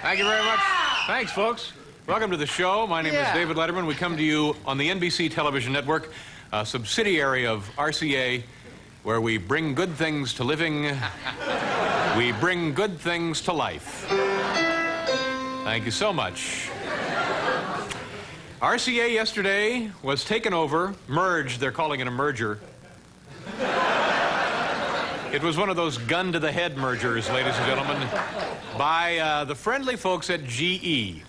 Thank you very much. Thanks, folks. Welcome to the show. My name is David Letterman. We come to you on the NBC television network, a subsidiary of RCA, where we bring good things to living. We bring good things to life. Thank you so much. RCA yesterday was taken over, merged, they're calling it a merger. It was one of those gun-to-the-head mergers, ladies and gentlemen, by the friendly folks at GE,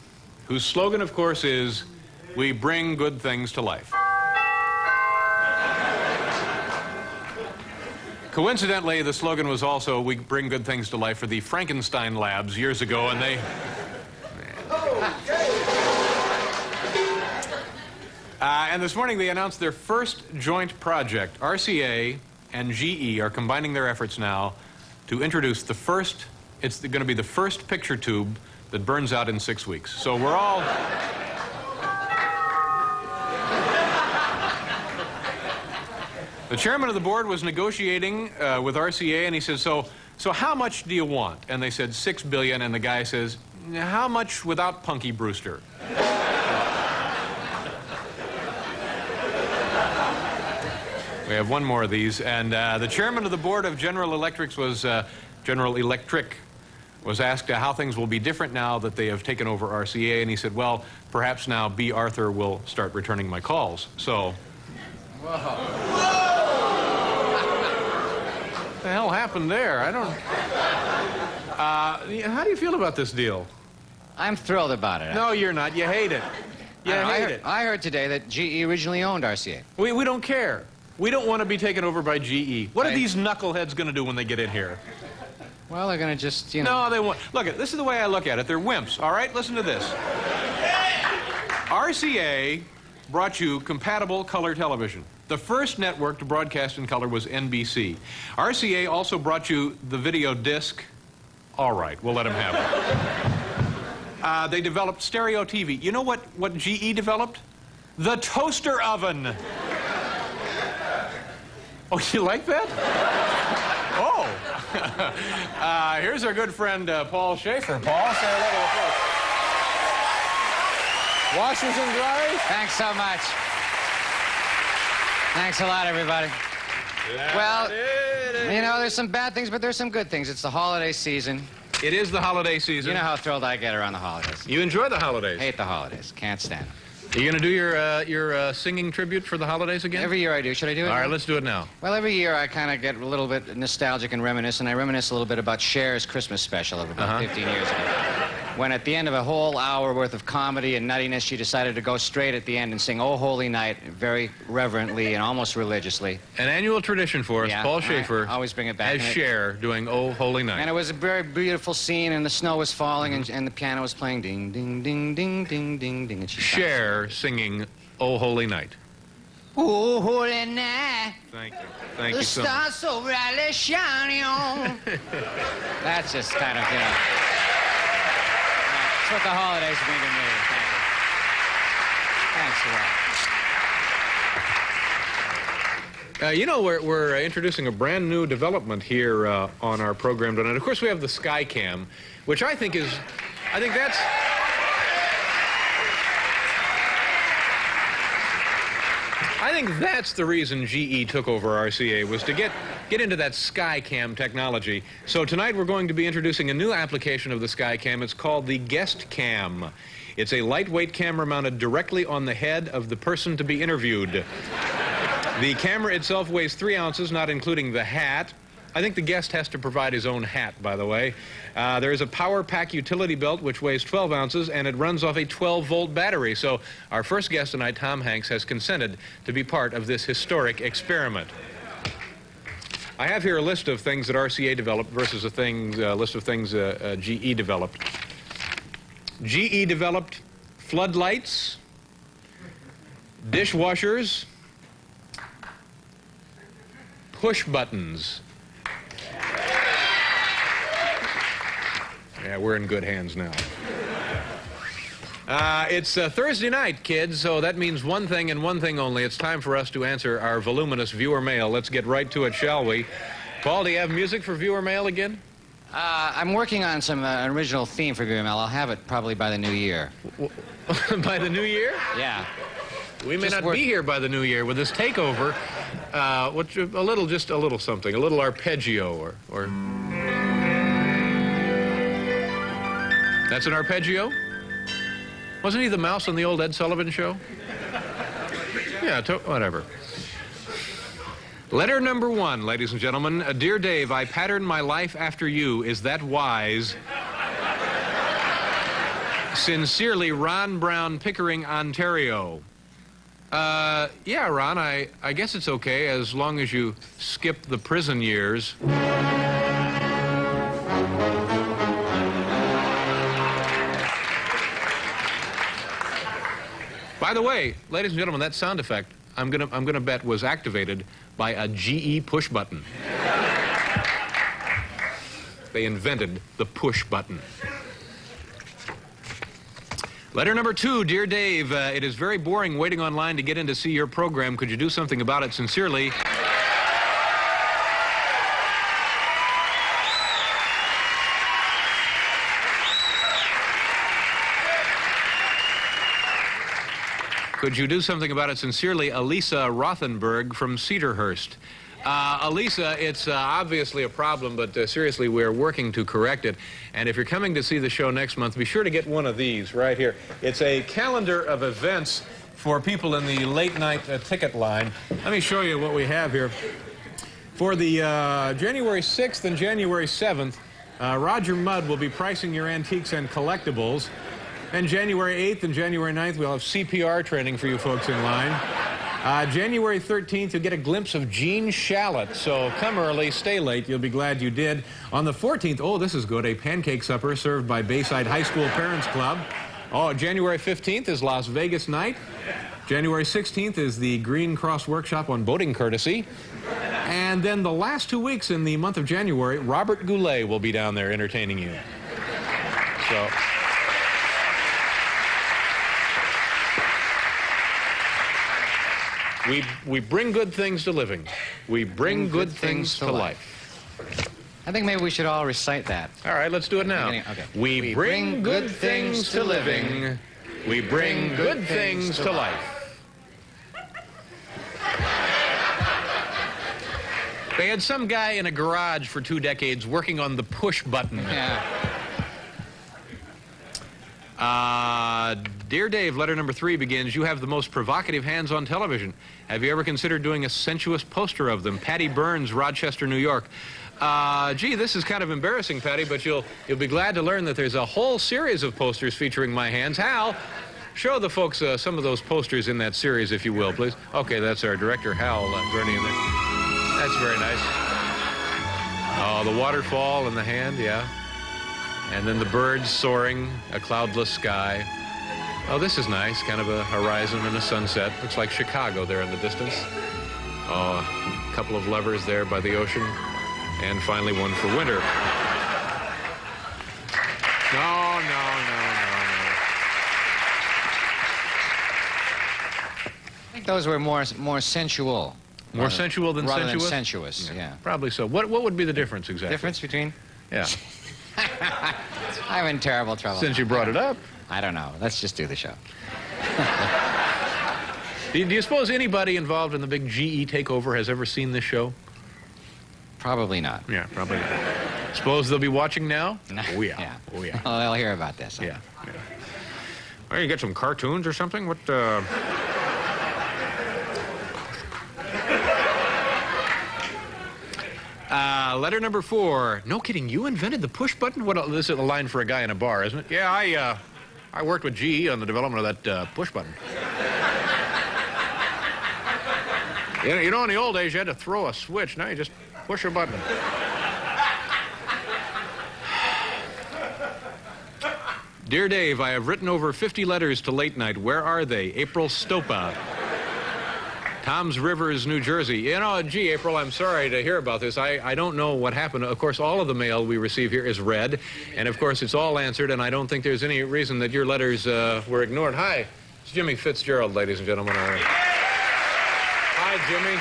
whose slogan, of course, is, "We bring good things to life." Coincidentally, the slogan was also, "We bring good things to life" for the Frankenstein Labs years ago, and they... and this morning they announced their first joint project. RCA and GE are combining their efforts now to introduce the first, it's going to be the first picture tube that burns out in 6 weeks. So we're all... The chairman of the board was negotiating with RCA, and he says, so how much do you want? And they said $6 billion, and the guy says, how much without Punky Brewster? We have one more of these, and the chairman of the board of General Electric was asked how things will be different now that they have taken over RCA, and he said, well, perhaps now B. Arthur will start returning my calls. So, whoa. What the hell happened there? I don't... how do you feel about this deal? I'm thrilled about it. No, you're not. You hate it. You hate it. I heard today that GE originally owned RCA. We don't care. We don't want to be taken over by GE. What are these knuckleheads going to do when they get in here? Well, they're going to just, you know... No, they won't. Look, this is the way I look at it. They're wimps, all right? Listen to this. RCA brought you compatible color television. The first network to broadcast in color was NBC. RCA also brought you the video disc. All right, we'll let them have it. They developed stereo TV. You know what GE developed? The toaster oven. Oh, you like that? Oh. Here's our good friend, Paul Schaefer. Paul, say hello to the folks. Washers and dryers? Thanks so much. Thanks a lot, everybody. Well, you know, there's some bad things, but there's some good things. It's the holiday season. It is the holiday season. You know how thrilled I get around the holidays. You enjoy the holidays? Hate the holidays. Can't stand them. Are you going to do your singing tribute for the holidays again? Every year I do. Should I do it? All right, let's do it now. Well, every year I kind of get a little bit nostalgic and reminisce, and I reminisce a little bit about Cher's Christmas special of about 15 years ago. When at the end of a whole hour worth of comedy and nuttiness, she decided to go straight at the end and sing "Oh Holy Night" very reverently and almost religiously. An annual tradition for us, Paul Schaefer. I always bring it back. As Cher doing "Oh Holy Night." And it was a very beautiful scene, and the snow was falling, and the piano was playing ding, ding, ding, ding, ding, ding, ding. And she Cher singing "Oh Holy Night." Oh, holy night. Thank you. Thank you so much. The stars so brightly shining on. That's just kind of, you know. That's what the holidays mean to me. Thank you. Thanks a lot. You know, we're introducing a brand new development here on our program tonight. Of course, we have the Skycam, which I think that's the reason GE took over RCA, was to get into that Skycam technology. So tonight we're going to be introducing a new application of the Skycam. It's called the Guest Cam. It's a lightweight camera mounted directly on the head of the person to be interviewed. The camera itself weighs 3 ounces, not including the hat. I think the guest has to provide his own hat, by the way. There is a power pack utility belt which weighs 12 ounces, and it runs off a 12-volt battery. So our first guest tonight, Tom Hanks, has consented to be part of this historic experiment. I have here a list of things that RCA developed versus a list of things GE developed. GE developed floodlights, dishwashers, push buttons. Yeah, we're in good hands now. It's Thursday night, kids, so that means one thing and one thing only. It's time for us to answer our voluminous viewer mail. Let's get right to it, shall we? Paul, do you have music for viewer mail again? I'm working on some original theme for BML. I'll have it probably by the new year. By the new year? Yeah. We may not be here by the new year with this takeover. Just a little something, a little arpeggio or... That's an arpeggio? Wasn't he the mouse on the old Ed Sullivan show? Yeah, whatever. Letter number 1, ladies and gentlemen. Dear Dave, I pattern my life after you. Is that wise? Sincerely, Ron Brown, Pickering, Ontario. Yeah, Ron, I guess it's okay as long as you skip the prison years. By the way, ladies and gentlemen, that sound effect I'm gonna bet was activated by a GE push button. They invented the push button. Letter number 2, dear Dave, it is very boring waiting online to get in to see your program. Could you do something about it? Sincerely. Could you do something about it? Sincerely, Elisa Rothenberg from Cedarhurst. Elisa, it's obviously a problem, but seriously, we're working to correct it. And if you're coming to see the show next month, be sure to get one of these right here. It's a calendar of events for people in the late-night ticket line. Let me show you what we have here. For the January 6th and January 7th, Roger Mudd will be pricing your antiques and collectibles. And January 8th and January 9th, we'll have CPR training for you folks in line. January 13th, you'll get a glimpse of Gene Shalit. So come early, stay late. You'll be glad you did. On the 14th, oh, this is good, a pancake supper served by Bayside High School Parents Club. Oh, January 15th is Las Vegas night. January 16th is the Green Cross Workshop on boating courtesy. And then the last 2 weeks in the month of January, Robert Goulet will be down there entertaining you. So... We bring good things to living. We bring good things to life. I think maybe we should all recite that. All right, let's do it now. Okay. We bring good things to living. We bring good things to life. They had some guy in a garage for 2 decades working on the push button. Yeah. Dear Dave, letter number 3 begins, you have the most provocative hands on television. Have you ever considered doing a sensuous poster of them? Patty Burns, Rochester, New York. Gee, this is kind of embarrassing, Patty, but you'll be glad to learn that there's a whole series of posters featuring my hands. Hal, show the folks some of those posters in that series, if you will, please. Okay, that's our director, Hal, joining in there. That's very nice. Oh, the waterfall in the hand, yeah. And then the birds soaring, a cloudless sky. Oh, this is nice, kind of a horizon and a sunset. Looks like Chicago there in the distance. Oh, a couple of lovers there by the ocean. And finally one for winter. No. I think those were more sensual. More sensual than rather sensuous? Than sensuous, yeah. Probably so. What would be the difference exactly? Difference between? Yeah. I'm in terrible trouble. Since you brought it up. I don't know. Let's just do the show. Do you suppose anybody involved in the big GE takeover has ever seen this show? Probably not. Yeah, probably not. Suppose they'll be watching now? No. Oh, yeah. Oh, yeah. Oh, they'll hear about this. Yeah. Well, you get some cartoons or something? What, letter number 4. No kidding, you invented the push button? What? This is a line for a guy in a bar, isn't it? Yeah, I worked with GE on the development of that push button. You know, in the old days, you had to throw a switch. Now you just push a button. Dear Dave, I have written over 50 letters to Late Night. Where are they? April Stopa. Toms Rivers, New Jersey. You know, gee, April, I'm sorry to hear about this. I don't know what happened. Of course, all of the mail we receive here is read. And, of course, it's all answered, and I don't think there's any reason that your letters were ignored. Hi, it's Jimmy Fitzgerald, ladies and gentlemen. Hi, Jimmy.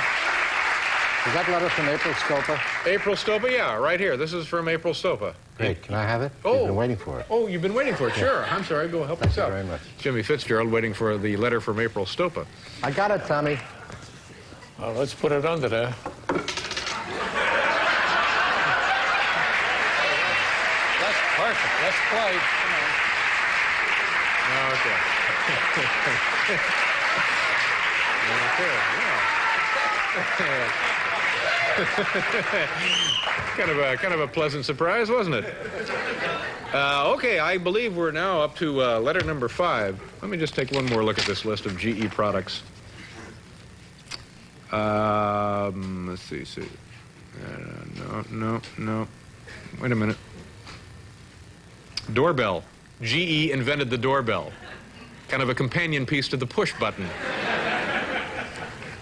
Is that letter from April Stopa? April Stopa, yeah, right here. This is from April Stopa. Great. Can I have it? Oh. You've been waiting for it. Oh, you've been waiting for it. Sure. I'm sorry. Go help yourself. Thank you very much. Jimmy Fitzgerald waiting for the letter from April Stopa. I got it, Tommy. Well, let's put it under there. That's perfect. Let's play. Come on. Okay. kind of a pleasant surprise, wasn't it? Okay, I believe we're now up to letter number 5. Let me just take one more look at this list of GE products. Let's see. No. Wait a minute. Doorbell. GE invented the doorbell. Kind of a companion piece to the push button.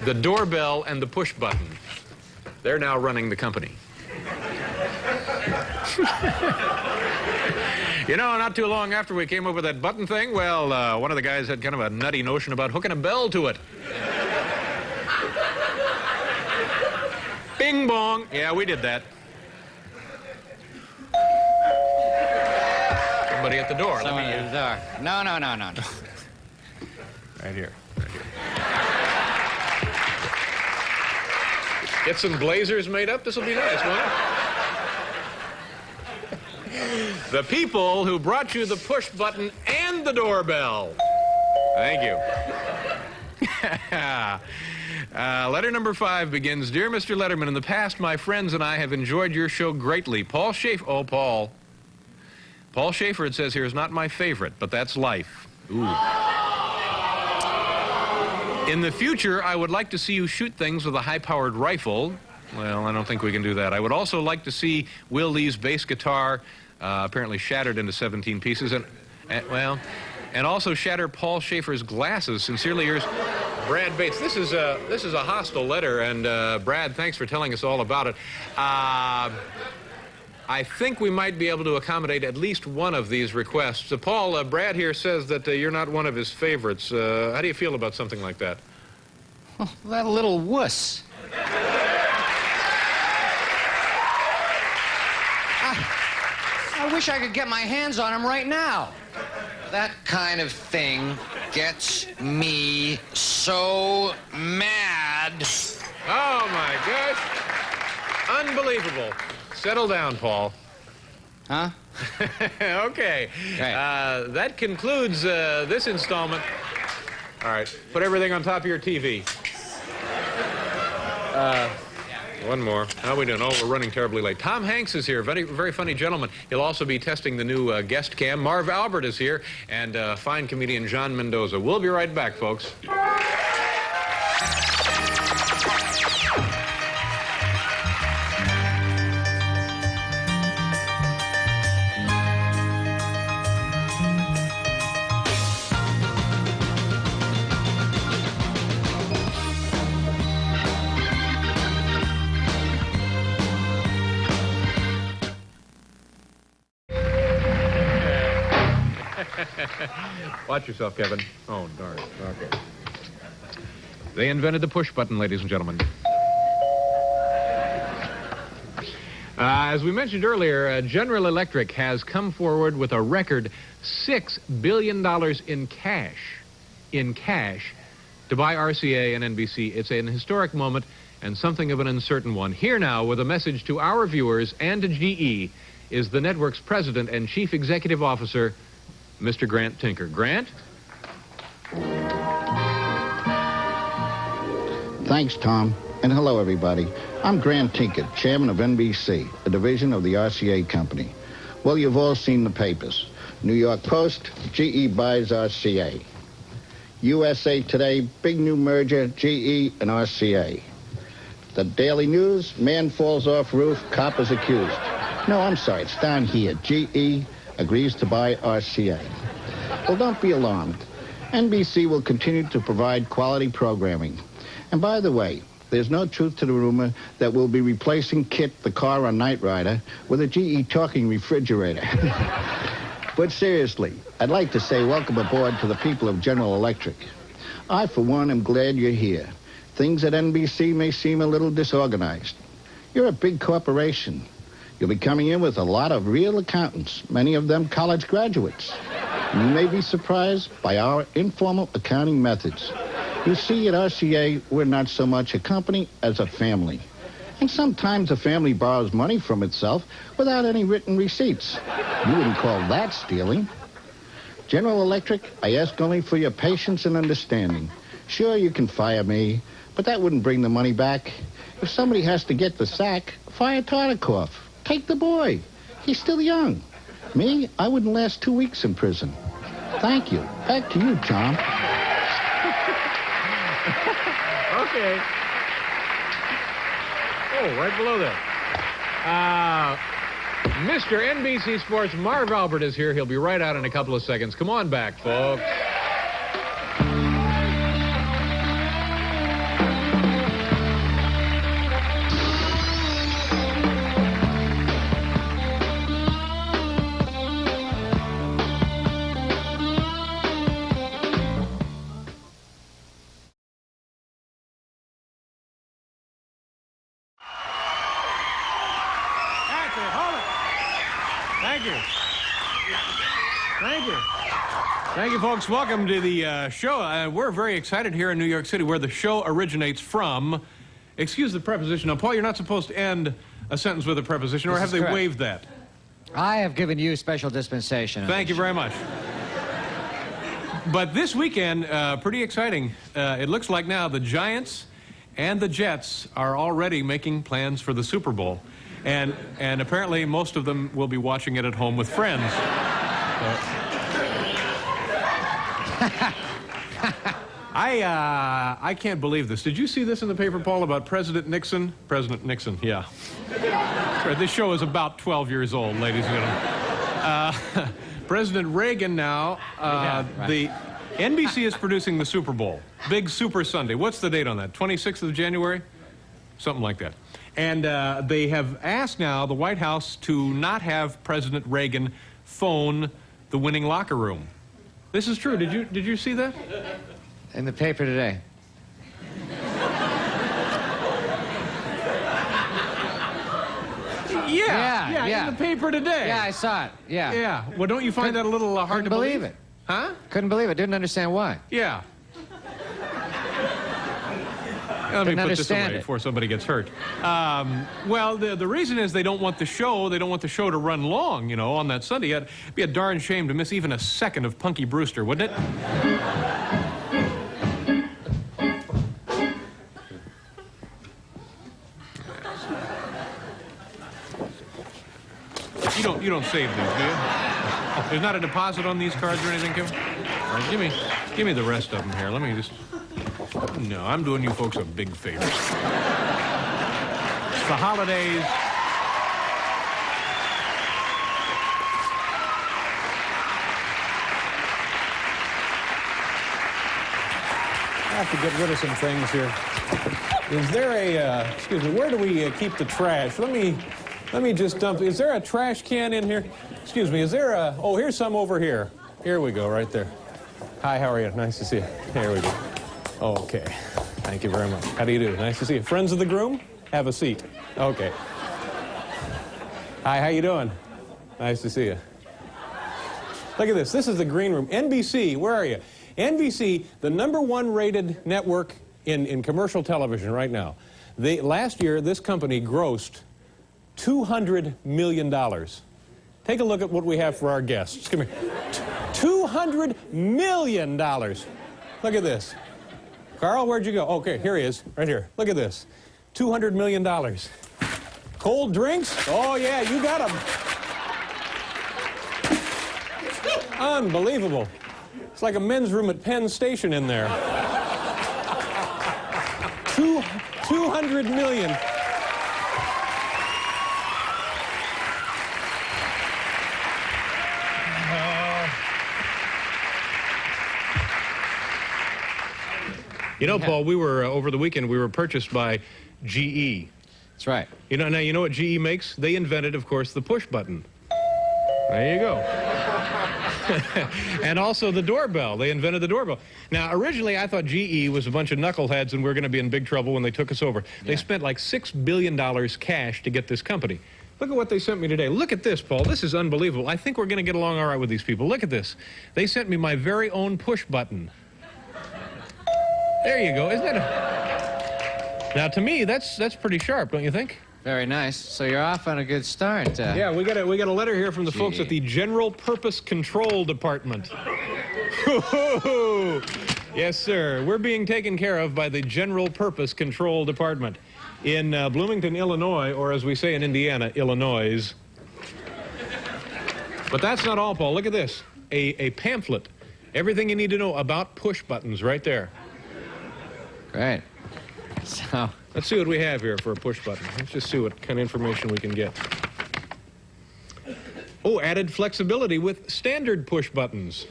The doorbell and the push button. They're now running the company. You know, not too long after we came up with that button thing, well, one of the guys had kind of a nutty notion about hooking a bell to it. Bing bong. Yeah, we did that. Somebody at the door. Someone at the door. No. Right here. Get some blazers made up. This will be nice, won't it? The people who brought you the push button and the doorbell. Thank you. Letter number 5 begins, Dear Mr. Letterman, in the past, my friends and I have enjoyed your show greatly. Paul Schaefer. Oh, Paul. Paul Schaefer, it says here, is not my favorite, but that's life. Ooh. In the future, I would like to see you shoot things with a high-powered rifle. Well, I don't think we can do that. I would also like to see Will Lee's bass guitar apparently shattered into 17 pieces, and also shatter Paul Schaefer's glasses. Sincerely yours, Brad Bates. This is a hostile letter, and Brad, thanks for telling us all about it. I think we might be able to accommodate at least one of these requests. Paul, Brad here says that you're not one of his favorites. How do you feel about something like that? Oh, that little wuss. I wish I could get my hands on him right now. That kind of thing gets me so mad. Oh, my gosh. Unbelievable. Settle down, Paul. Huh? Okay. Right. That concludes this installment. All right. Put everything on top of your TV. One more. How are we doing? Oh, we're running terribly late. Tom Hanks is here. Very, very funny gentleman. He'll also be testing the new guest cam. Marv Albert is here. And fine comedian John Mendoza. We'll be right back, folks. Watch yourself, Kevin. Oh, darn. Okay. They invented the push button, ladies and gentlemen. As we mentioned earlier, General Electric has come forward with a record $6 billion in cash to buy RCA and NBC. It's an historic moment and something of an uncertain one. Here now with a message to our viewers and to GE is the network's president and chief executive officer, Mr. Grant Tinker. Grant? Thanks, Tom. And hello, everybody. I'm Grant Tinker, chairman of NBC, a division of the RCA company. Well, you've all seen the papers. New York Post, GE buys RCA. USA Today, big new merger, GE and RCA. The Daily News, man falls off roof, cop is accused. No, I'm sorry, it's down here. GE agrees to buy RCA. Well, don't be alarmed. NBC will continue to provide quality programming. And by the way, there's no truth to the rumor that we'll be replacing Kit, the car on Knight Rider, with a GE talking refrigerator. But seriously, I'd like to say welcome aboard to the people of General Electric. I, for one, am glad you're here. things at NBC may seem a little disorganized. You're a big corporation. You'll be coming in with a lot of real accountants, many of them college graduates. And you may be surprised by our informal accounting methods. You see, at RCA, we're not so much a company as a family. And sometimes a family borrows money from itself without any written receipts. You wouldn't call that stealing. General Electric, I ask only for your patience and understanding. Sure, you can fire me, but that wouldn't bring the money back. If somebody has to get the sack, fire Tartikoff. Take the boy. He's still young. Me, I wouldn't last 2 weeks in prison. Thank you. Back to you, Tom. Okay. Oh, right below that. Mr. NBC Sports, Marv Albert is here. He'll be right out in a couple of seconds. Come on back, folks. Thank you. Thank you. Thank you, folks. Welcome to the show. We're very excited here in New York City, where the show originates from. Excuse the preposition. Now, Paul, you're not supposed to end a sentence with a preposition, or have they waived that? I have given you special dispensation. Thank you very much. But this weekend, pretty exciting. It looks like now the Giants and the Jets are already making plans for the Super Bowl. And apparently most of them will be watching it at home with friends. I can't believe this. Did you see this in the paper, Paul, about President Nixon? President Nixon, yeah. This show is about 12 years old, ladies and gentlemen. President Reagan now, the NBC is producing the Super Bowl. Big Super Sunday. What's the date on that? 26th of January? Something like that. And they have asked now the White House to not have President Reagan phone the winning locker room. This is true. Did you see that? In the paper today. Yeah, in the paper today. Yeah, I saw it. Yeah. Yeah. Well, don't you find that a little hard to believe? It. Huh? Couldn't believe it. Didn't understand why. Yeah. Let me put this away before somebody gets hurt. Well, the reason is they don't want the show to run long, you know, on that Sunday. It'd be a darn shame to miss even a second of Punky Brewster, wouldn't it? You don't save these, do you? There's not a deposit on these cards or anything, Kevin? All right, give me the rest of them here. Let me just... No, I'm doing you folks a big favor. It's the holidays. I have to get rid of some things here. Is there a, excuse me, where do we keep the trash? Let me just dump, is there a trash can in here? Excuse me, is there a, oh, here's some over here. Here we go, right there. Hi, how are you? Nice to see you. Here we go. Okay, thank you very much. How do you do? Nice to see you. Friends of the groom? Have a seat. Okay. Hi, how you doing? Nice to see you. Look at this. This is the green room. NBC, where are you? NBC, the #1 rated network in commercial television right now. Last year, this company grossed $200 million. Take a look at what we have for our guests. Come here. $200 million. Look at this. Carl, where'd you go? Okay, here he is, right here. Look at this. $200 million. Cold drinks? Oh, yeah, you got them. Unbelievable. It's like a men's room at Penn Station in there. 200 million. You know, Paul, we were, over the weekend, we were purchased by GE. That's right. You know, now you know what GE makes? They invented, of course, the push button. There you go. And also the doorbell. They invented the doorbell. Now, originally, I thought GE was a bunch of knuckleheads and we were going to be in big trouble when they took us over. Yeah. They spent like $6 billion cash to get this company. Look at what they sent me today. Look at this, Paul. This is unbelievable. I think we're going to get along all right with these people. Look at this. They sent me my very own push button. There you go. Isn't that a... Now, to me, that's pretty sharp, don't you think? Very nice. So you're off on a good start. Yeah, we got a letter here from the folks at the General Purpose Control Department. Yes, sir. We're being taken care of by the General Purpose Control Department in Bloomington, Illinois, or as we say in Indiana, Illinois. But that's not all, Paul. Look at this. A pamphlet. Everything you need to know about push buttons right there. Great. So... Let's see what we have here for a push button. Let's just see what kind of information we can get. Oh, added flexibility with standard push buttons.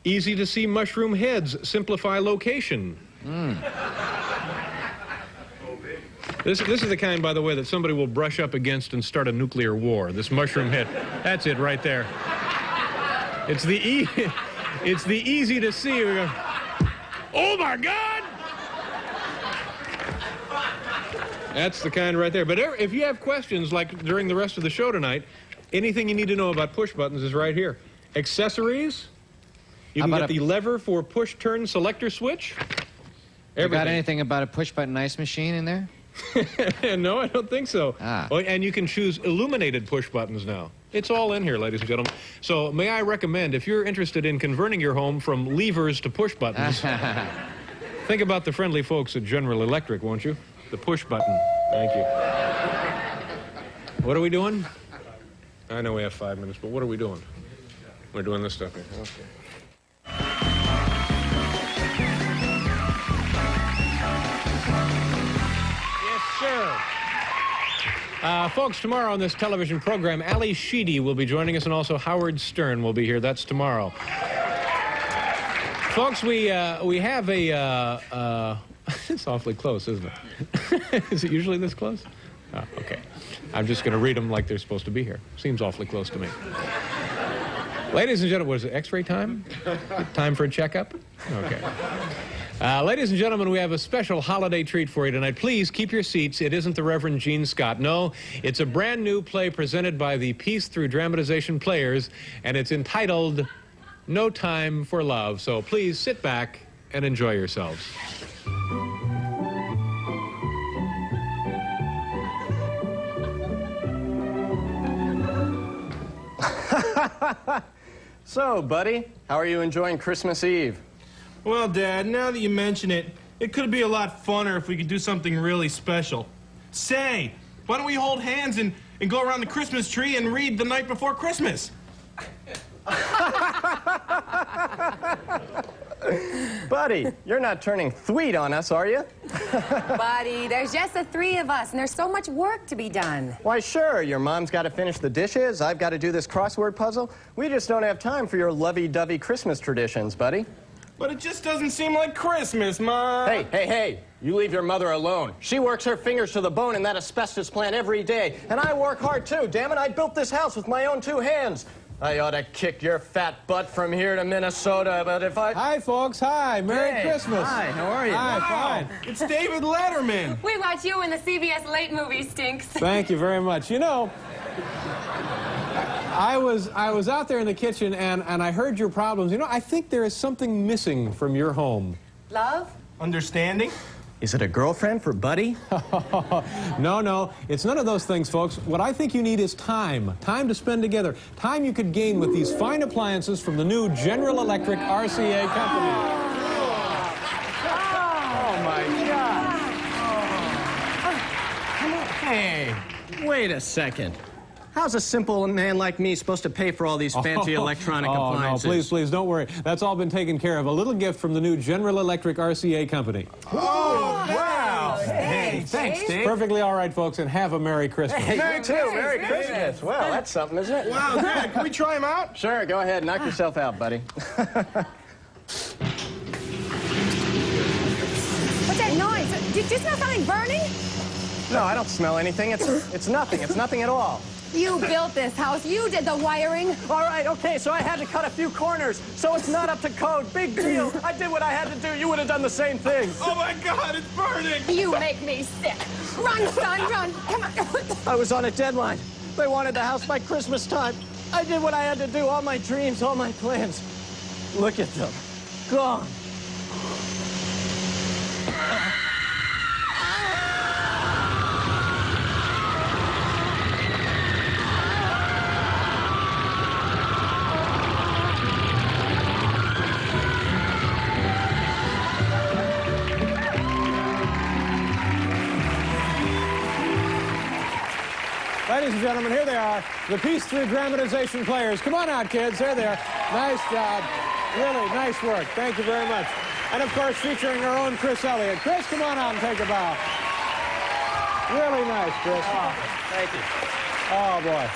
Easy to see mushroom heads, simplify location. This is the kind, by the way, that somebody will brush up against and start a nuclear war. This mushroom head. That's it right there. It's the easy to see. We go, oh my God! That's the kind right there. But if you have questions, like during the rest of the show tonight, anything you need to know about push buttons is right here. Accessories. You can get the lever for push-turn selector switch. You got anything about a push-button ice machine in there? No, I don't think so. Ah. Oh, and you can choose illuminated push buttons now. It's all in here, ladies and gentlemen. So may I recommend, if you're interested in converting your home from levers to push buttons, think about the friendly folks at General Electric, won't you? The push button. Thank you. What are we doing? I know we have 5 minutes, but what are we doing? We're doing this stuff here. Okay. Yes, sir. Folks, tomorrow on this television program, Ali Sheedy will be joining us, and also Howard Stern will be here. That's tomorrow. Folks, we have a... It's awfully close, isn't it? Is it usually this close? Oh, okay. I'm just going to read them like they're supposed to be here. Seems awfully close to me. Ladies and gentlemen, was it X-ray time? Time for a checkup? Okay. Ladies and gentlemen, we have a special holiday treat for you tonight. Please keep your seats. It isn't the Reverend Gene Scott. No, it's a brand new play presented by the Peace Through Dramatization Players, and it's entitled No Time for Love. So please sit back and enjoy yourselves. So, buddy, how are you enjoying Christmas Eve? Well, Dad, now that you mention it, it could be a lot funner if we could do something really special. Say, why don't we hold hands and go around the Christmas tree and read The Night Before Christmas? Buddy, you're not turning sweet on us, are you? Buddy, there's just the three of us, and there's so much work to be done. Why, sure. Your mom's got to finish the dishes. I've got to do this crossword puzzle. We just don't have time for your lovey-dovey Christmas traditions, buddy. But it just doesn't seem like Christmas, Mom. Hey, you leave your mother alone. She works her fingers to the bone in that asbestos plant every day, and I work hard, too. Damn it, I built this house with my own 2 hands. I ought to kick your fat butt from here to Minnesota, but if I... Hi, folks. Hi. Merry Christmas. Hi, how are you? Hi, fine. It's David Letterman. We watch you when the CBS late movie stinks. Thank you very much. You know, I was out there in the kitchen, and I heard your problems. You know, I think there is something missing from your home. Love? Understanding? Is it a girlfriend for Buddy? No. It's none of those things, folks. What I think you need is time. Time to spend together. Time you could gain with these fine appliances from the new General Electric RCA company. Oh, my God. Hey, wait a second. How's a simple man like me supposed to pay for all these fancy electronic appliances? No, please, don't worry. That's all been taken care of. A little gift from the new General Electric RCA company. Oh, wow. Hey, thanks, Dave. Perfectly all right, folks, and have a Merry Christmas. Hey, you too. Merry Christmas. Well, that's something, isn't it? Wow, Dad, can we try them out? Sure, go ahead. Knock yourself out, buddy. What's that noise? Did you smell something burning? No, I don't smell anything. It's nothing. It's nothing at all. You built this house. You did the wiring. All right, okay, so I had to cut a few corners, so it's not up to code. Big deal. I did what I had to do. You would have done the same thing. Oh, my God, it's burning. You make me sick. Run, son, run. Come on. I was on a deadline. They wanted the house by Christmas time. I did what I had to do. All my dreams, all my plans. Look at them. Gone. Ladies and gentlemen, here they are, the Piece 3 dramatization players. Come on out, kids. There they are. Nice job. Really nice work. Thank you very much. And, of course, featuring our own Chris Elliott. Chris, come on out and take a bow. Really nice, Chris. Oh, thank you. Oh, boy.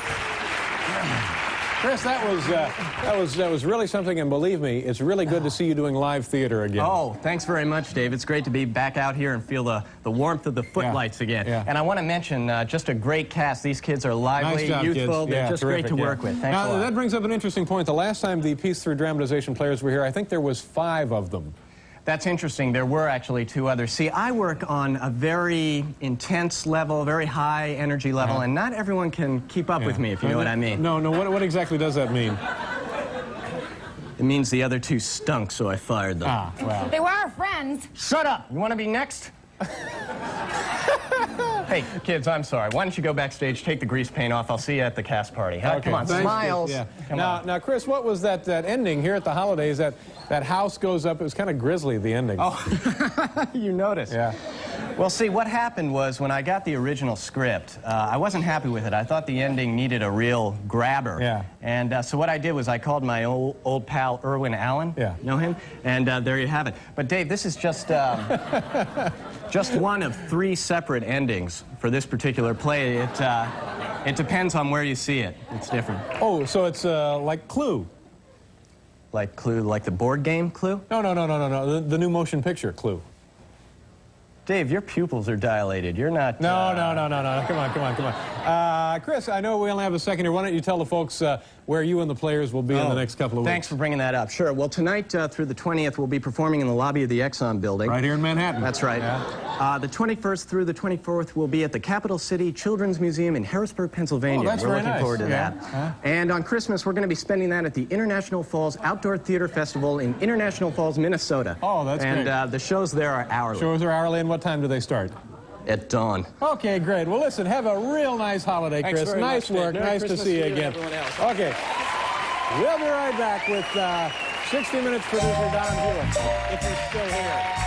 Chris, that was really something, and believe me, it's really good to see you doing live theater again. Oh, thanks very much, Dave. It's great to be back out here and feel the warmth of the footlights again. Yeah. And I want to mention just a great cast. These kids are lively, Nice job, youthful. kids. They're Yeah, just terrific, great to work with. Thanks a Now, lot. that brings up an interesting point. The last time the Piece 3 dramatization players were here, I think there was 5 of them. That's interesting. There were actually 2 others. See, I work on a very intense level, very high energy level, and not everyone can keep up with me, if you know what I mean. No, what exactly does that mean? It means the other 2 stunk, so I fired them. Ah, well. They were our friends. Shut up! You want to be next? Hey, kids, I'm sorry. Why don't you go backstage, take the grease paint off. I'll see you at the cast party. Huh? Okay, Come on, thanks, smiles. Yeah. Come on. Now, Chris, what was that ending here at the holidays? That house goes up. It was kind of grisly, the ending. Oh, you noticed. Yeah. Well, see, what happened was when I got the original script, I wasn't happy with it. I thought the ending needed a real grabber. Yeah. And so what I did was I called my old pal, Irwin Allen. Yeah. Know him? And there you have it. But, Dave, this is just one of 3 separate endings for this particular play. It depends on where you see it. It's different. Oh, so it's like Clue. Like Clue, like the board game Clue? No. The new motion picture Clue. Dave, your pupils are dilated. You're not... No. Come on. Chris, I know we only have a second here. Why don't you tell the folks where you and the players will be in the next couple of weeks? Thanks for bringing that up. Sure. Well, tonight through the 20th, we'll be performing in the lobby of the Exxon building. Right here in Manhattan. That's right. Yeah. The 21st through the 24th, we'll be at the Capital City Children's Museum in Harrisburg, Pennsylvania. Oh, that's We're very looking nice. forward to Yeah. that. Huh? And on Christmas, we're going to be spending that at the International Falls Outdoor Theater Festival in International Falls, Minnesota. Oh, that's great. And the shows there are hourly. Shows are hourly, and what time do they start? At dawn. Okay, great. Well, listen, have a real nice holiday, Thanks Chris. very Nice much, work. Dave. Merry Nice to Christmas see you to you and again. everyone else. Okay. We'll be right back with 60 Minutes producer Don Hewitt, if he's still here.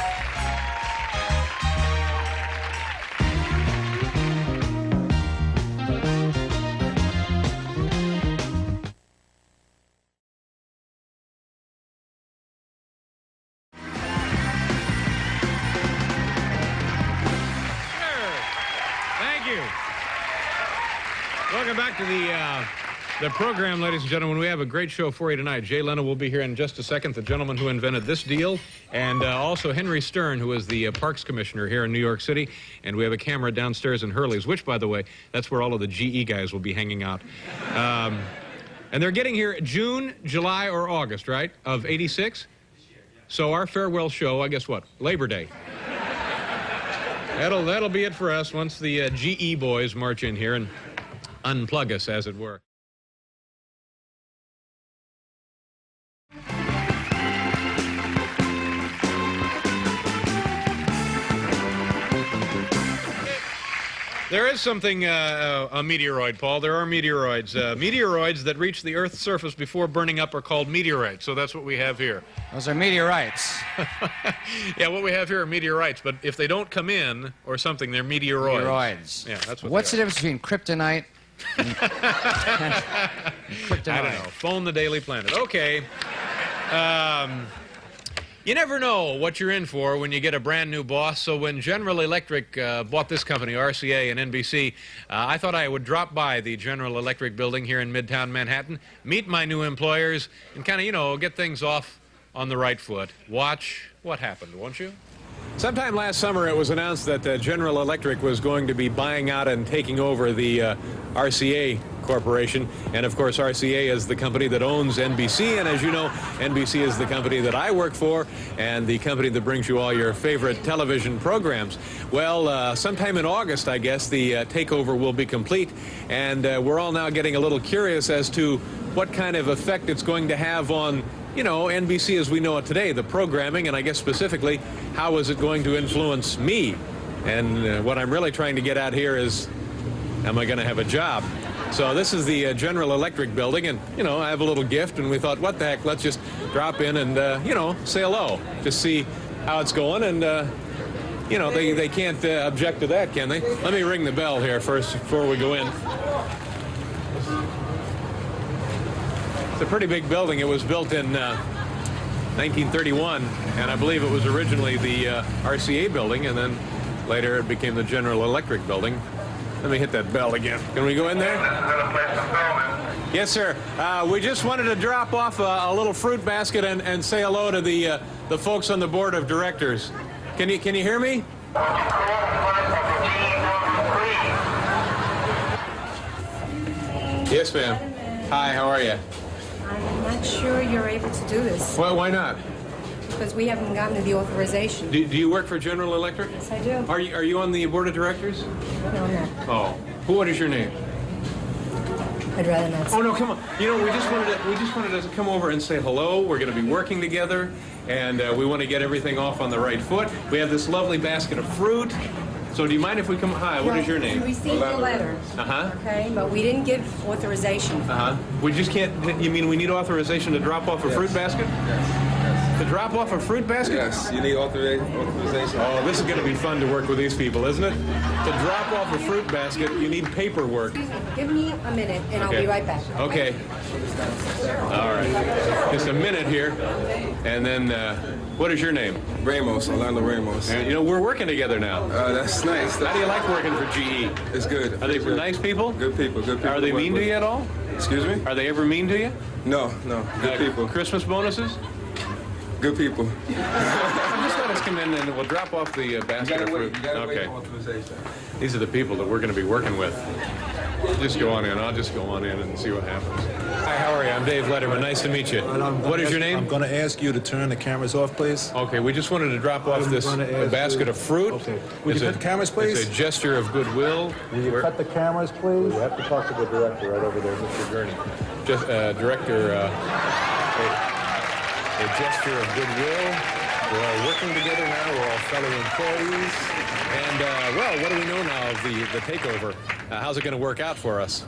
Thank you. Welcome back to the program, ladies and gentlemen. We have a great show for you tonight. Jay Leno will be here in just a second, the gentleman who invented this deal, and also Henry Stern, who is the Parks Commissioner here in New York City. And we have a camera downstairs in Hurley's, which, by the way, that's where all of the GE guys will be hanging out. And they're getting here June, July, or August, right, of '86? So our farewell show, I guess what, Labor Day. That'll be it for us once the GE boys march in here and unplug us, as it were. There is something, a meteoroid, Paul. There are meteoroids. Meteoroids that reach the Earth's surface before burning up are called meteorites. So that's what we have here. Those are meteorites. Yeah, what we have here are meteorites. But if they don't come in or something, they're meteoroids. Meteoroids. Yeah, that's what What's the they are. difference between kryptonite and kryptonite? I don't know. Phone the Daily Planet. Okay. You never know what you're in for when you get a brand new boss. So when General Electric bought this company, RCA and NBC, I thought I would drop by the General Electric building here in Midtown Manhattan, meet my new employers, and kind of, you know, get things off on the right foot. Watch what happened, won't you? Sometime last summer, it was announced that General Electric was going to be buying out and taking over the RCA corporation. And of course, RCA is the company that owns NBC. And as you know, NBC is the company that I work for and the company that brings you all your favorite television programs. Well, sometime in August, I guess, the takeover will be complete. And we're all now getting a little curious as to what kind of effect it's going to have on, you know, NBC as we know it today, the programming, and I guess specifically, how is it going to influence me? And what I'm really trying to get at here is, am I going to have a job? So this is the General Electric building, and, you know, I have a little gift, and we thought, what the heck, let's just drop in and, you know, say hello, just see how it's going, and, you know, they can't object to that, can they? Let me ring the bell here first before we go in. It's a pretty big building. It was built in 1931, and I believe it was originally the RCA building, and then later it became the General Electric building. Let me hit that bell again. Can we go in there? Yes, sir. We just wanted to drop off a little fruit basket and say hello to the folks on the board of directors. Can you hear me? Yes, ma'am. Hi, how are you? I'm not sure you're able to do this. Well, why not? Because we haven't gotten the authorization. Do you work for General Electric? Yes, I do. Are you on the board of directors? No, I'm not. Oh. What is your name? I'd rather not say. Oh, no, come on. You know, we just wanted to come over and say hello. We're going to be working together, and we want to get everything off on the right foot. We have this lovely basket of fruit. So do you mind if we come? Hi, what is your name? We received the letter. Uh-huh. Okay, but we didn't give authorization. Uh-huh. We just can't, you mean we need authorization to drop off a fruit basket? Yes. To drop off a fruit basket? Yes, you need authorization. Oh, this is going to be fun to work with these people, isn't it? To drop off a fruit basket, you need paperwork. Excuse me, give me a minute and I'll be right back. Okay. All right. Just a minute here. And then, what is your name? Ramos, Orlando Ramos. And, you know, we're working together now. That's nice. How do you like working for GE? It's good. Are they good. nice people? Good people, good people. Are they mean to you at all? Excuse me? Are they ever mean to you? No, good people. Christmas bonuses? Good people. Just let us come in and we'll drop off the basket of fruit. You gotta wait for authorization. These are the people that we're going to be working with. Just go on in. I'll just go on in and see what happens. Hi, how are you? I'm Dave Letterman. Nice to meet you. What is your name? I'm going to ask you to turn the cameras off, please. Okay, we just wanted to drop off this basket of fruit. Okay. Would you cut the cameras, please? It's a gesture of goodwill. Will you cut the cameras, please? You have to talk to the director right over there, Mr. Gurney. Just, director, a gesture of goodwill. We're all working together now. We're all fellow employees. And, well, what do we know now of the takeover? How's it going to work out for us?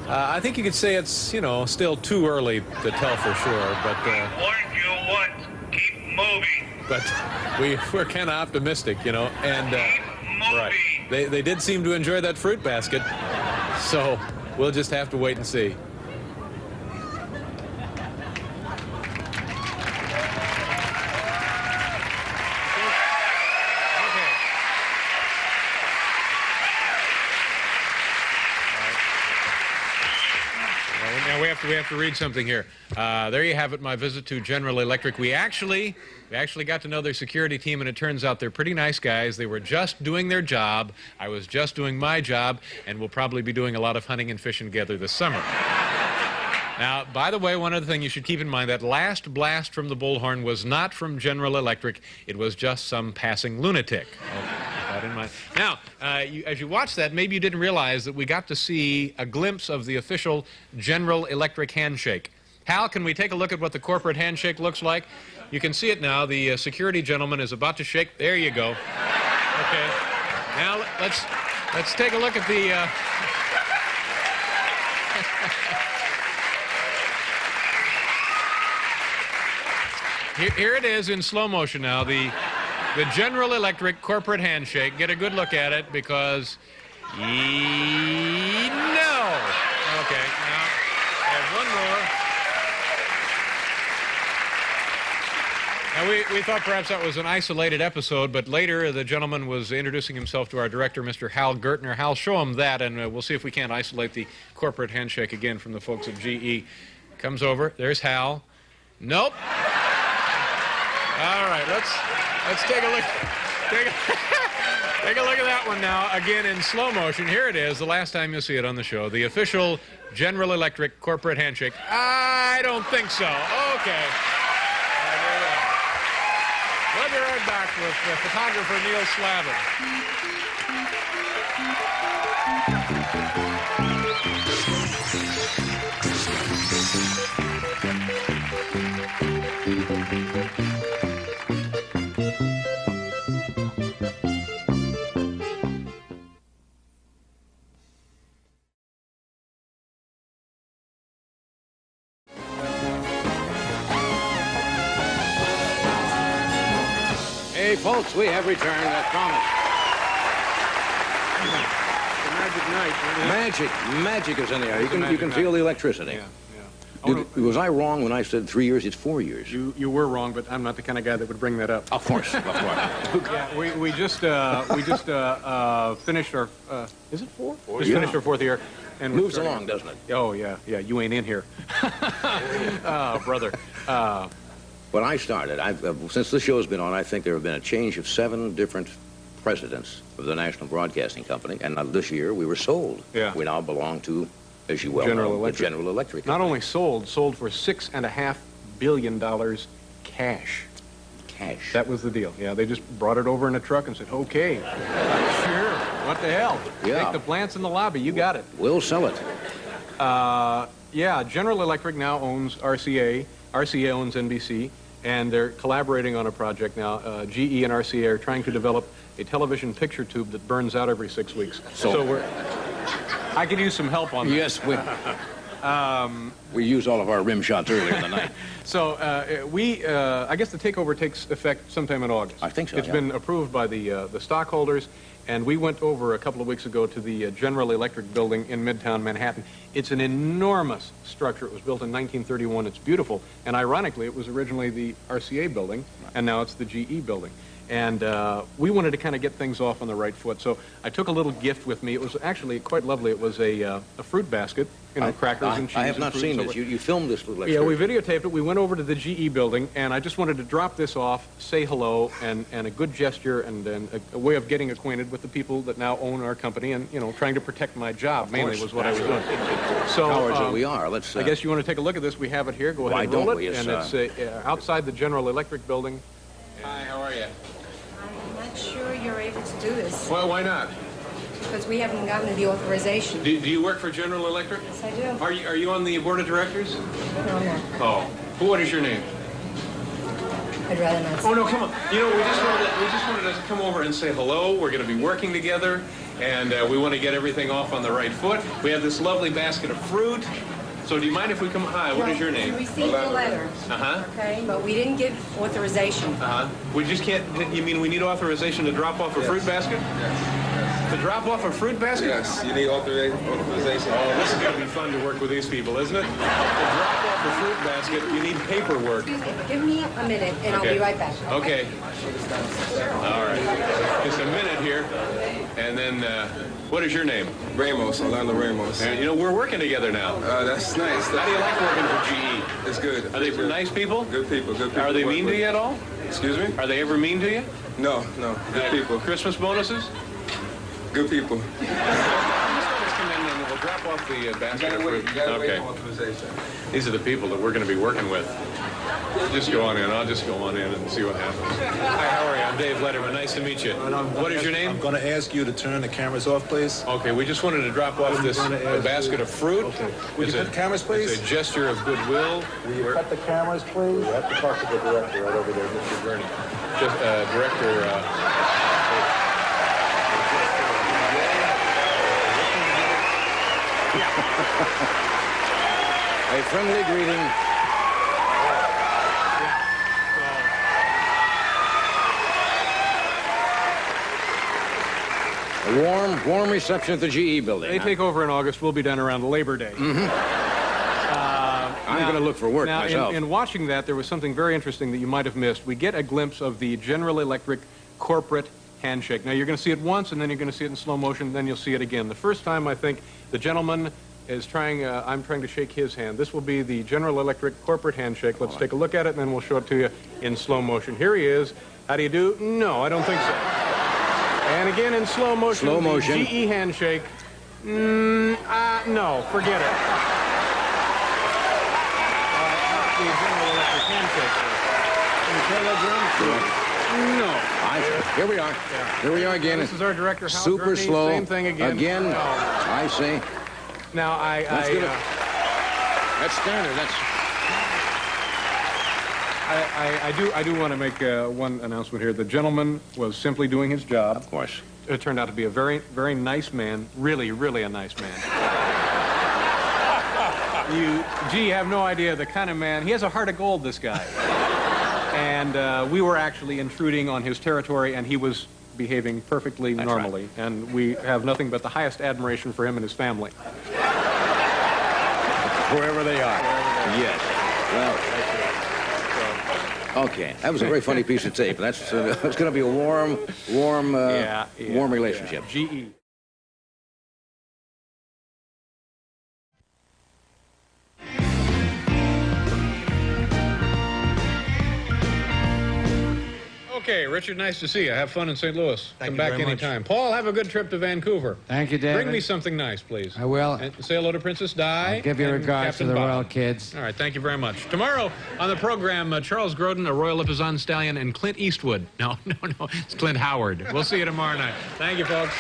I think you could say it's, you know, still too early to tell for sure, but... warned you once. Keep moving. But we're kind of optimistic, you know, and... Keep moving. Right. They did seem to enjoy that fruit basket, so we'll just have to wait and see. Now we have to read something here. There you have it, my visit to General Electric. We actually got to know their security team, and it turns out they're pretty nice guys. They were just doing their job. I was just doing my job, and we'll probably be doing a lot of hunting and fishing together this summer. Now, by the way, one other thing you should keep in mind, that last blast from the bullhorn was not from General Electric. It was just some passing lunatic. In mind. Now, as you watch that, maybe you didn't realize that we got to see a glimpse of the official General Electric handshake. Hal, can we take a look at what the corporate handshake looks like? You can see it now. The security gentleman is about to shake. There you go. Okay. Now let's take a look at the. Here it is in slow motion now. The General Electric corporate handshake. Get a good look at it because... no! Okay, now, there's one more. Now, we thought perhaps that was an isolated episode, but later the gentleman was introducing himself to our director, Mr. Hal Gertner. Hal, show him that, and we'll see if we can't isolate the corporate handshake again from the folks at GE. Comes over. There's Hal. Nope. All right, let's take a look. Take a look at that one now, again in slow motion. Here it is, the last time you'll see it on the show. The official General Electric corporate handshake. I don't think so. Okay. We'll be right back with photographer Neil Slavin. Hey, folks, we have returned, I promise. Magic night. Magic is in the air. You can feel the electricity. Was I wrong when I said 3 years? It's 4 years. You were wrong, but I'm not the kind of guy that would bring that up. Of course, of course. Yeah, we just finished our is it four? Just finished our fourth year, and moves along, doesn't it? Oh yeah. You ain't in here, brother. When I started, since the show's been on, I think there have been a change of 7 different presidents of the National Broadcasting Company, and this year we were sold. Yeah. We now belong to, as you well know, the General Electric Not Company. only sold for $6.5 billion cash. Cash. That was the deal. Yeah, they just brought it over in a truck and said, okay, sure, what the hell? Yeah. Take the plants in the lobby, you got it. We'll sell it. Yeah, General Electric now owns RCA. RCA owns NBC, and they're collaborating on a project now. GE and RCA are trying to develop a television picture tube that burns out every 6 weeks. So I could use some help on that. Yes, we used all of our rim shots earlier in the night. So I guess the takeover takes effect sometime in August. I think so. It's been approved by the stockholders, and we went over a couple of weeks ago to the General Electric building in Midtown Manhattan. It's an enormous structure. It was built in 1931. It's beautiful, and ironically, it was originally the RCA building, and now it's the GE building. And we wanted to kind of get things off on the right foot. So I took a little gift with me. It was actually quite lovely. It was a fruit basket, crackers and cheese. I have not seen this. You filmed this little Yeah, we videotaped it. We went over to the GE building, and I just wanted to drop this off, say hello, and a good gesture, and a way of getting acquainted with the people that now own our company, and trying to protect my job mainly was what I was doing. So cowards that we are. Let's. I guess you want to take a look at this. We have it here. Go ahead and roll it. And it's outside the General Electric building. Hi, how are you? I'm not sure you're able to do this. Well, why not? Because we haven't gotten the authorization. Do you work for General Electric? Yes, I do. Are you on the board of directors? No, I'm not. Oh. What is your name? I'd rather not. Oh, no, come on. We just wanted to come over and say hello. We're going to be working together, and we want to get everything off on the right foot. We have this lovely basket of fruit. So do you mind if we come? Hi, what is your name? We received the letter. Uh-huh. Okay, but we didn't give authorization. Uh-huh. We just can't, you mean we need authorization to drop off a fruit basket? To drop off a fruit basket? Yes, you need authorization. Oh, this is going to be fun to work with these people, isn't it? To drop off a fruit basket, you need paperwork. Excuse me, give me a minute and I'll be right back. Okay. All right. Just a minute here. And then, what is your name? Ramos, Orlando Ramos. And, we're working together now. That's nice. How do you like working for GE? It's good. Are they nice people? Good people, good people. Are they mean to you at all? Excuse me? Are they ever mean to you? No, good people. Christmas bonuses? Good people. Just let us come in and we'll drop off the basket of fruit. You gotta wait for authorization. These are the people that we're going to be working with. Just go on in. I'll just go on in and see what happens. Hi, how are you? I'm Dave Letterman. Nice to meet you. What is your name? I'm going to ask you to turn the cameras off, please. Okay, we just wanted to drop off this basket of fruit. Okay. Would you cut the cameras, please? It's a gesture of goodwill. Will you cut the cameras, please? You have to talk to the director right over there, Mr. Gurney. Just, Director... A friendly greeting. A warm reception at the GE building. They take over in August. We'll be done around Labor Day. Mm-hmm. I'm going to look for work myself. In watching that, there was something very interesting that you might have missed. We get a glimpse of the General Electric corporate handshake. Now, you're going to see it once, and then you're going to see it in slow motion, then you'll see it again. The first time, I think, the gentleman is I'm trying to shake his hand. This will be the General Electric corporate handshake. Let's take a look at it, and then we'll show it to you in slow motion. Here he is. How do you do? No, I don't think so. And again in slow motion. Slow motion. GE handshake. No, forget it. The General Electric handshake. Can you tell that, Jim? No. Here we are. Yeah. Here we are again. This is our director, Hal Super Gurney. slow. Same thing again. Again. No. I see. Now, That's standard. That's... I do want to make one announcement here. The gentleman was simply doing his job. Of course. It turned out to be a very, very nice man. Really, really a nice man. You have no idea the kind of man. He has a heart of gold, this guy. And we were actually intruding on his territory, and he was behaving perfectly normally. Right. And we have nothing but the highest admiration for him and his family. Wherever they are. Yes. Well, okay. That was a very funny piece of tape. That's it's going to be a warm relationship. Yeah. GE. Okay, Richard, nice to see you. Have fun in St. Louis. Come back anytime. Paul, have a good trip to Vancouver. Thank you, David. Bring me something nice, please. I will. And say hello to Princess Di. I'll give you and regards Captain to the Bob. royal kids. All right, thank you very much. Tomorrow on the program, Charles Grodin, a Royal Lipizzan stallion, and Clint Eastwood. No, it's Clint Howard. We'll see you tomorrow night. Thank you, folks.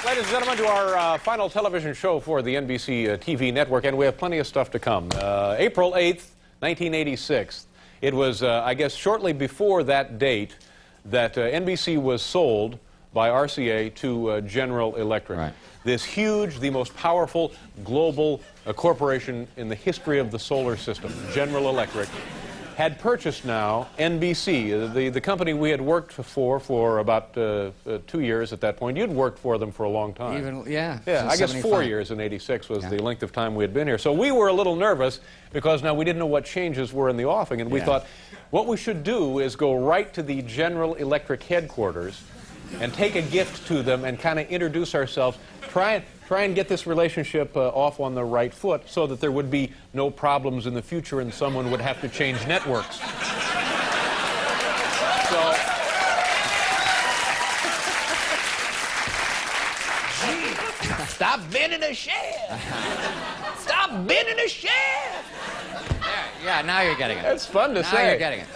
Ladies and gentlemen, to our final television show for the NBC TV network, and we have plenty of stuff to come. April 8th, 1986. It was, I guess, shortly before that date that NBC was sold by RCA to General Electric. Right. This huge, the most powerful global corporation in the history of the solar system, General Electric, had purchased now NBC, the company we had worked for about 2 years at that point. You'd worked for them for a long time. Yeah, I guess 4 years in '86 was the length of time we had been here. So we were a little nervous because now we didn't know what changes were in the offing, and we thought what we should do is go right to the General Electric headquarters and take a gift to them and kind of introduce ourselves, try and get this relationship off on the right foot so that there would be no problems in the future and someone would have to change networks. So, Stop bending the shaft. Stop bending the shaft. Yeah, now you're getting it. It's fun to say. Now you're getting it.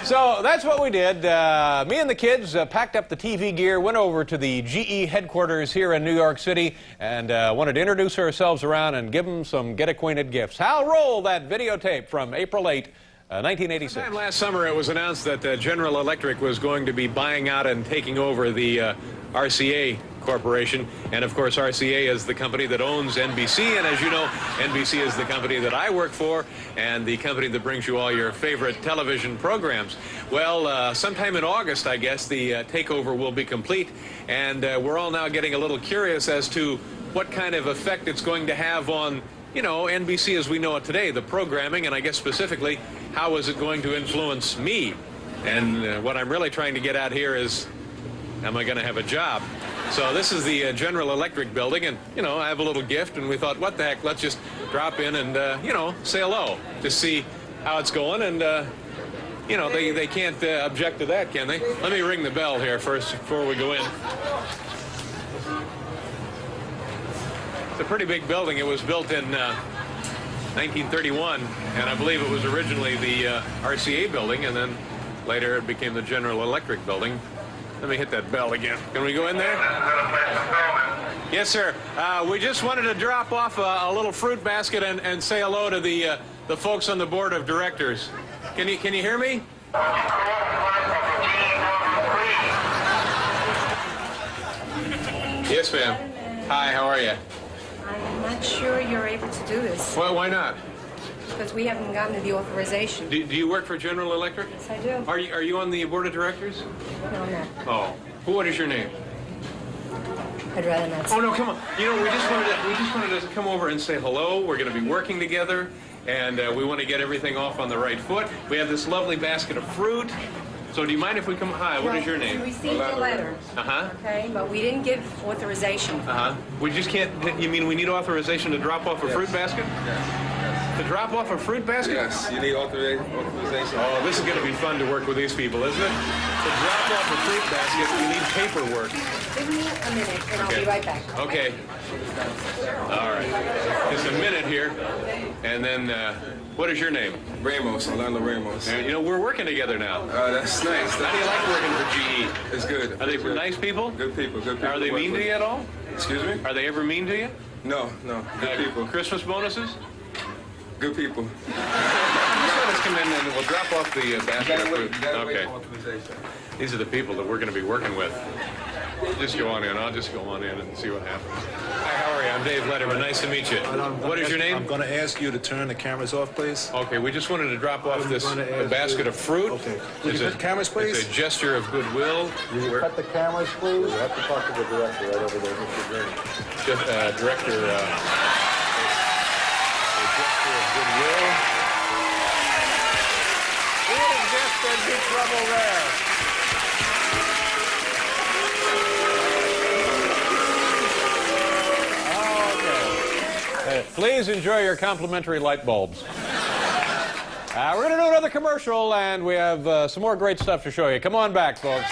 So that's what we did. Me and the kids packed up the TV gear, went over to the GE headquarters here in New York City, and wanted to introduce ourselves around and give them some get-acquainted gifts. Hal, roll that videotape from April 8, 1986. Sometime last summer, it was announced that General Electric was going to be buying out and taking over the RCA Corporation. And of course, RCA is the company that owns NBC. And as you know, NBC is the company that I work for and the company that brings you all your favorite television programs. Well, sometime in August, I guess, the takeover will be complete. And we're all now getting a little curious as to what kind of effect it's going to have on, you know, NBC as we know it today, the programming, and I guess specifically, how is it going to influence me? And what I'm really trying to get at here is, am I going to have a job? So this is the General Electric building, and, you know, I have a little gift, and we thought, what the heck, let's just drop in and, you know, say hello, to see how it's going, and, you know, they can't object to that, can they? Let me ring the bell here first before we go in. It's a pretty big building. It was built in 1931, and I believe it was originally the RCA building, and then later it became the General Electric building. Let me hit that bell again. Can we go in there? Yes, sir. We just wanted to drop off a little fruit basket and say hello to the folks on the board of directors. Can you hear me? Yes, ma'am. Hi, how are you? not sure you're able to do this Well, why not? because we haven't gotten the authorization. Do you work for General Electric? Yes, I do. Are you on the board of directors? No, I'm not. Oh. What is your name? I'd rather not. Oh, no, come on. You know, we just wanted to come over and say hello. We're going to be working together, and we want to get everything off on the right foot. We have this lovely basket of fruit. So do you mind if we come? Hi, what is your name? We received a letter. Uh-huh. Okay, but we didn't give authorization. Uh-huh. We just can't, you mean we need authorization to drop off a fruit basket? To drop off a fruit basket? Yes, you need authorization. Oh, this is going to be fun to work with these people, isn't it? To drop off a fruit basket, you need paperwork. Give me a minute, and I'll be right back. Okay. All right. Just a minute here, and then, what is your name? Ramos, Orlando Ramos. And, you know, we're working together now. That's nice. How do you like working for GE? It's good. Are they It's good. nice people? Good people, good people. Are they mean to you at all? Excuse me? Are they ever mean to you? No, good people. Christmas bonuses? Good people. Just let us come in and we'll drop off the basket of fruit. Okay. These are the people that we're going to be working with. Just go on in. I'll just go on in and see what happens. Hi, how are you? I'm Dave Letterman. Nice to meet you. What is your name? I'm going to ask you to turn the cameras off, please. Okay, we just wanted to drop off this basket of fruit. Okay. Would you cut the cameras, please? It's a gesture of goodwill. Cut the cameras, please. We have to talk to the director right over there, Mr. Green. Director, a gesture of goodwill. We have just been in trouble there. Please enjoy your complimentary light bulbs. We're going to do another commercial, and we have some more great stuff to show you. Come on back, folks.